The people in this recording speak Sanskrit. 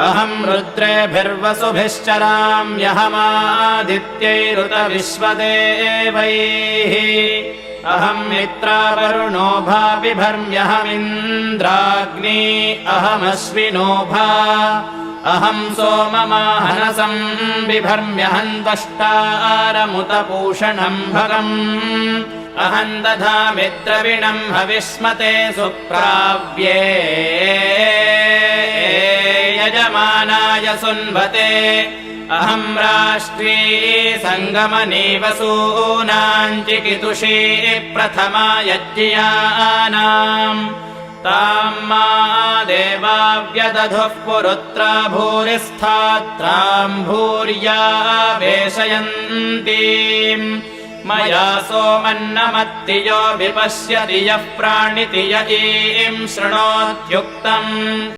अहं रुद्रेभिर्वसुभिश्चराम्यहमादित्यैरुत विश्वदेवैः अहं मित्रावरुणो भाविभर्म्यहमिन्द्राग्नी अहमश्विनोभा अहं सोममाहनसं बिभर्म्यहं त्वष्टारमुत पूषणं भगम् अहं दधामि द्रविणं हविष्मते सुप्राव्ये यजमानाय सुन्वते अहं राष्ट्री सङ्गमने वसूनां चिकितुषी प्रथमा यज्ञियानाम् तां मा देवाव्यदधुः पुरुत्रा भूरिस्थात्रां भूर्या वेशयन्तीम् मया सोमन्नमत्ति यो विपश्यति यः प्राणिति य ईं शृणोत्युक्तम्।